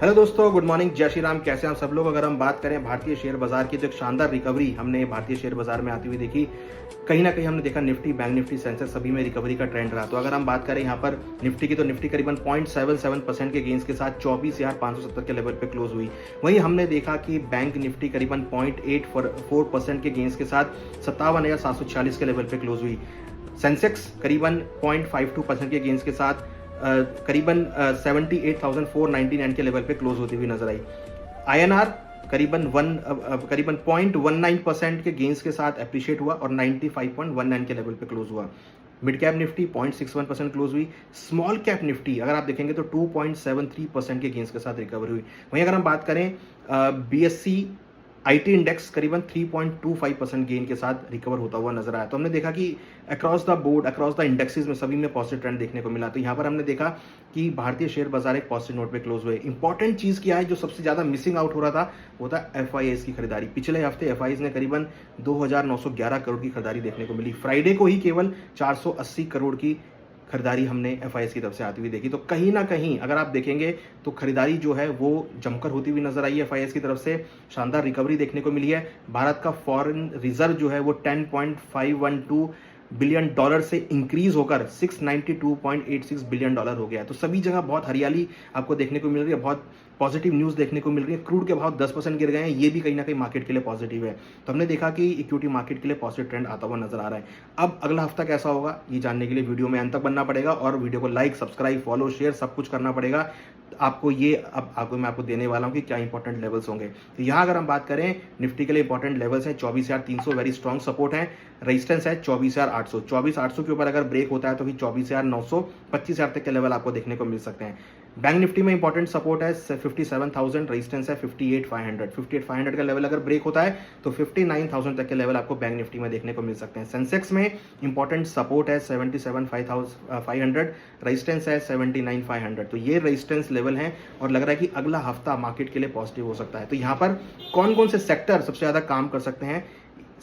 Hello दोस्तों, good morning, जय श्री राम। कैसे हैं आप सब लोग। अगर हम बात करें भारतीय शेयर बाजार की तो एक शानदार रिकवरी हमने भारतीय शेयर बाजार में आती हुई देखी। कहीं ना कहीं हमने देखा निफ्टी, बैंक निफ्टी, सेंसेक्स सभी में रिकवरी का ट्रेंड रहा। तो अगर हम बात करें यहाँ पर निफ्टी की तो निफ्टी करीबन 0.77% के गेंस के साथ 24,570 के लेवल पे क्लोज हुई। वहीं हमने देखा कि बैंक निफ्टी करीबन 0.84% के गेंस के साथ 57,746 के लेवल पे क्लोज हुई। सेंसेक्स करीबन 0.52% के गेंस के साथ करीबन 78,499 के लेवल पे क्लोज होती हुई नजर आई। आईएनआर करीबन 0.19% के गेंस के साथ अप्रिशिएट हुआ और 95.19 के लेवल पे क्लोज हुआ। मिड कैप निफ्टी 0.61% क्लोज हुई। स्मॉल कैप निफ्टी अगर आप देखेंगे तो 2.73% के गेंस के साथ रिकवरी हुई। वहीं अगर हम बात करें बीएससी आईटी इंडेक्स करीबन 3.25% गेन के साथ रिकवर होता हुआ नजर आया। तो हमने देखा कि across the board, across the indexes में सभी में पॉजिटिव ट्रेंड देखने को मिला। तो यहाँ पर हमने देखा कि भारतीय शेयर बाजार एक पॉजिटिव नोट पे क्लोज हुए। इंपॉर्टेंट चीज क्या है जो सबसे ज्यादा मिसिंग आउट हो रहा था वो था एफआईआईज की खरीदारी। पिछले हफ्ते एफआईआईज ने करीबन 2,911 करोड़ की खरीदारी देखने को मिली। फ्राइडे को ही केवल 480 करोड़ की खरीदारी हमने एफआईएस की तरफ से आती हुई देखी। तो कहीं ना कहीं अगर आप देखेंगे तो खरीदारी जो है वो जमकर होती हुई नजर आई है। एफआईएस की तरफ से शानदार रिकवरी देखने को मिली है। भारत का फॉरेन रिजर्व जो है वो 10.512 बिलियन डॉलर से इंक्रीज होकर 692.86 बिलियन डॉलर हो गया। तो सभी जगह बहुत हरियाली आपको देखने को मिल रही है, बहुत पॉजिटिव न्यूज देखने को मिल रही है। क्रूड के भाव 10% गिर गए हैं, ये भी कहीं ना कहीं मार्केट के लिए पॉजिटिव है। तो हमने देखा कि इक्विटी मार्केट के लिए पॉजिटिव ट्रेंड आता हुआ नजर आ रहा है। अब अगला हफ्ता कैसा होगा ये जानने के लिए वीडियो में अंत तक बनना पड़ेगा और वीडियो को लाइक, सब्सक्राइब, फॉलो, शेयर सब कुछ करना पड़ेगा। आपको ये अब मैं आपको देने वाला हूं कि क्या इंपॉर्टेंट लेवल्स होंगे। तो यहाँ अगर हम बात करें निफ्टी के लिए इंपॉर्टेंट लेवल्स हैं 24,300 वेरी स्ट्रॉन्ग सपोर्ट है। रेजिस्टेंस है 24,800। 24,800 के ऊपर अगर ब्रेक होता है तो फिर 24,900, 25,000 तक के लेवल आपको देखने को मिल सकते हैं। बैंक निफ्टी में इंपॉर्टेंट सपोर्ट है 57,000, रेजिस्टेंस है 58,500। 58,500 का लेवल अगर ब्रेक होता है तो 59,000 तक के लेवल आपको बैंक निफ्टी में देखने को मिल सकते हैं। सेंसेक्स में इंपॉर्टेंट सपोर्ट है 77,500, रेजिस्टेंस है 79,500। तो ये रेजिस्टेंस लेवल है और लग रहा है कि अगला हफ्ता मार्केट के लिए पॉजिटिव हो सकता है। तो यहाँ पर कौन कौन से सेक्टर सबसे ज्यादा काम कर सकते हैं।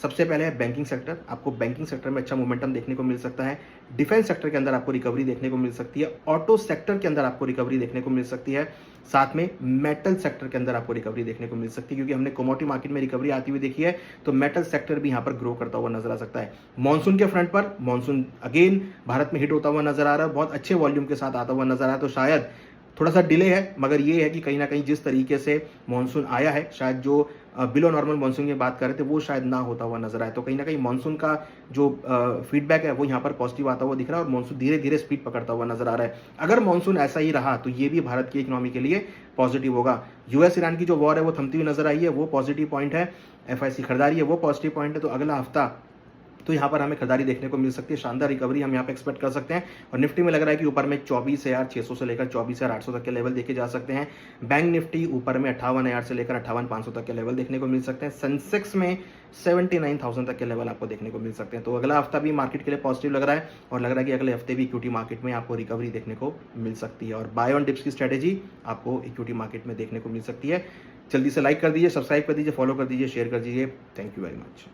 सबसे पहले है बैंकिंग सेक्टर। आपको बैंकिंग सेक्टर में अच्छा मोमेंटम देखने को मिल सकता है। डिफेंस सेक्टर के अंदर आपको रिकवरी देखने को मिल सकती है। ऑटो सेक्टर के अंदर आपको रिकवरी देखने को मिल सकती है। साथ में मेटल सेक्टर के अंदर आपको रिकवरी देखने को मिल सकती है, क्योंकि हमने कमोडिटी मार्केट में रिकवरी आती हुई देखी है। तो मेटल सेक्टर भी यहाँ पर ग्रो करता हुआ नजर आ सकता है। मॉनसून के फ्रंट पर मॉनसून अगेन भारत में हिट होता हुआ नजर आ रहा है, बहुत अच्छे वॉल्यूम के साथ आता हुआ नजर आ रहा है। तो शायद थोड़ा सा डिले है, मगर ये है कि कहीं ना कहीं जिस तरीके से मॉनसून आया है, शायद जो बिलो नॉर्मल मॉनसून की बात कर रहे थे वो शायद ना होता हुआ नजर आए। तो कहीं ना कहीं मॉनसून का जो फीडबैक है वो यहाँ पर पॉजिटिव आता हुआ दिख रहा है और मॉनसून धीरे धीरे स्पीड पकड़ता हुआ नजर आ रहा है। अगर मॉनसून ऐसा ही रहा तो ये भी भारत की इकोनॉमी के लिए पॉजिटिव होगा। यूएस ईरान की जो वॉर है वो थमती हुई नजर आई है, वो पॉजिटिव पॉइंट है। एफआईसी खरीदारी है वो पॉजिटिव पॉइंट है। तो अगला हफ्ता तो यहाँ पर हमें खरीदारी देखने को मिल सकती है। शानदार रिकवरी हम यहाँ पे एक्सपेक्ट कर सकते हैं। और निफ्टी में लग रहा है कि ऊपर में 24,600 से लेकर 24,800 तक के लेवल देखे जा सकते हैं। बैंक निफ्टी ऊपर में 58,000 से लेकर 58,500 तक के लेवल देखने को मिल सकते हैं। सेंसेक्स में 79,000 तक के लेवल आपको देखने को मिल सकते हैं। तो अगला हफ्ता भी मार्केट के लिए पॉजिटिव लग रहा है और लग रहा है कि अगले हफ्ते भी इक्विटी मार्केट में आपको रिकवरी देखने को मिल सकती है। और बाय ऑन डिप्स की स्ट्रेटेजी आपको इक्विटी मार्केट में देखने को मिल सकती है। जल्दी से लाइक कर दीजिए, सब्सक्राइब कर दीजिए, फॉलो कर दीजिए, शेयर कर दीजिए। Thank you very much.